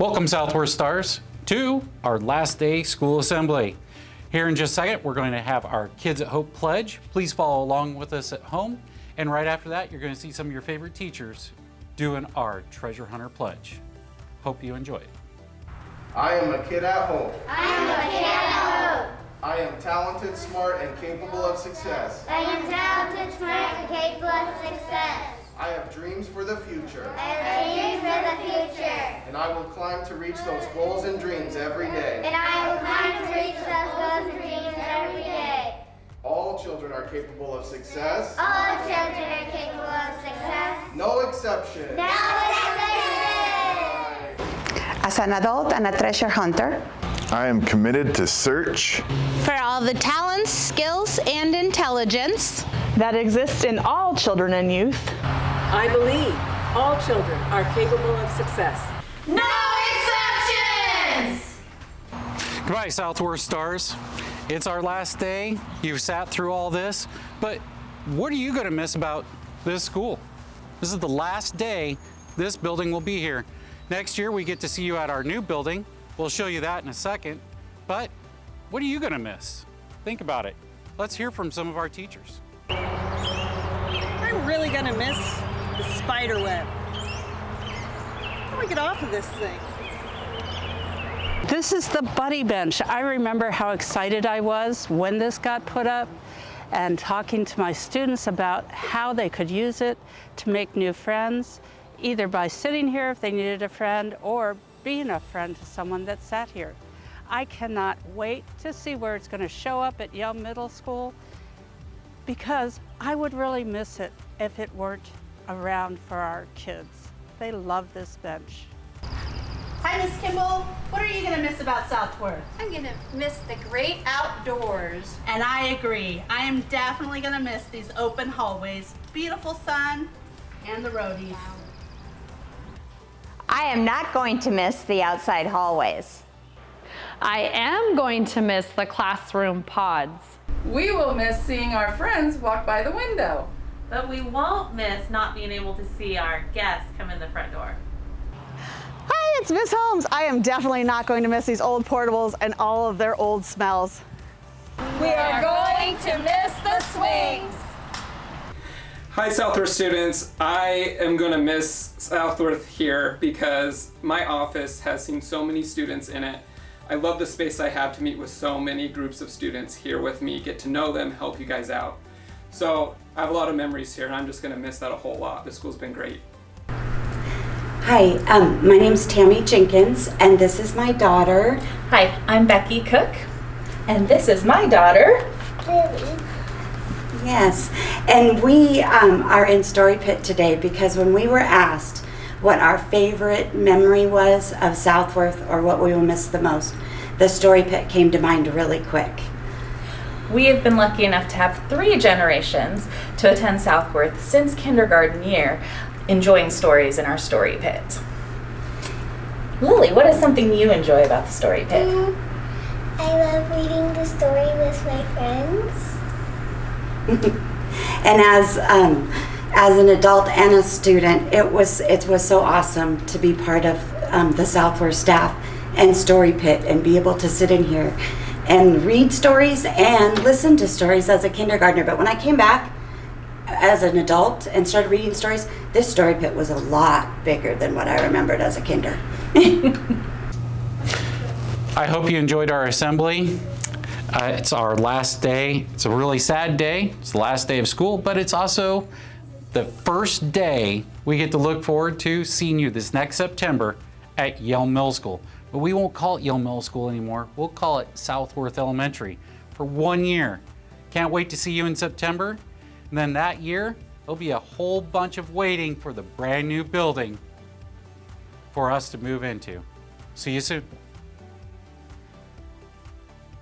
Welcome, Southworth Stars, to our last day school assembly. Here in just a second, we're going to have our Kids at Hope pledge. Please follow along with us at home. And right after that, you're going to see some of your favorite teachers doing our treasure hunter pledge. Hope you enjoy it. I am a kid at home. I am a kid at home. I am talented, smart, and capable of success. I am talented, smart, and capable of success. I have dreams for the future. I have dreams for the future. And I will climb to reach those goals and dreams every day. And I will climb to reach those goals and dreams every day. All children are capable of success. All children are capable of success. No exception. No exception. As an adult and a treasure hunter, I am committed to search for all the talents, skills, and intelligence that exist in all children and youth. I believe all children are capable of success. No exceptions! Goodbye, Southworth Stars. It's our last day. You've sat through all this, but what are you going to miss about this school? This is the last day this building will be here. Next year, we get to see you at our new building. We'll show you that in a second, but what are you going to miss? Think about it. Let's hear from some of our teachers. I'm really going to miss the spider web. How do I get off of this thing? This is the buddy bench. I remember how excited I was when this got put up and talking to my students about how they could use it to make new friends, either by sitting here if they needed a friend or being a friend to someone that sat here. I cannot wait to see where it's going to show up at Yale Middle School because I would really miss it if it weren't around for our kids. They love this bench. Hi, Miss Kimball. What are you going to miss about Southworth? I'm going to miss the great outdoors. And I agree. I am definitely going to miss these open hallways, beautiful sun, and the roadies. Wow. I am not going to miss the outside hallways. I am going to miss the classroom pods. We will miss seeing our friends walk by the window. But we won't miss not being able to see our guests come in the front door. Hi, it's Miss Holmes. I am definitely not going to miss these old portables and all of their old smells. We are going to miss the swings. Hi, Southworth students. I am going to miss Southworth here because my office has seen so many students in it. I love the space I have to meet with so many groups of students here with me, get to know them, help you guys out. So I have a lot of memories here and I'm just going to miss that a whole lot. This school's been great. Hi, my name's Tammy Jenkins and this is my daughter. Hi, I'm Becky Cook and this is my daughter, Lily. Yes, and we are in Story Pit today because when we were asked what our favorite memory was of Southworth or what we will miss the most, the Story Pit came to mind really quick. We have been lucky enough to have 3 generations to attend Southworth since kindergarten year, enjoying stories in our Story Pit. Lily, what is something you enjoy about the Story Pit? I love reading the story with my friends. And as an adult and a student, it was so awesome to be part of the Southworth staff and Story Pit and be able to sit in here and read stories and listen to stories as a kindergartner. But when I came back as an adult and started reading stories, this Story Pit was a lot bigger than what I remembered as a kinder. I hope you enjoyed our assembly. It's our last day. It's a really sad day. It's the last day of school, but it's also the first day we get to look forward to seeing you this next September at Yale Middle School. But we won't call it Yale Middle School anymore. We'll call it Southworth Elementary for 1 year. Can't wait to see you in September. And then that year, there'll be a whole bunch of waiting for the brand new building for us to move into. See you soon.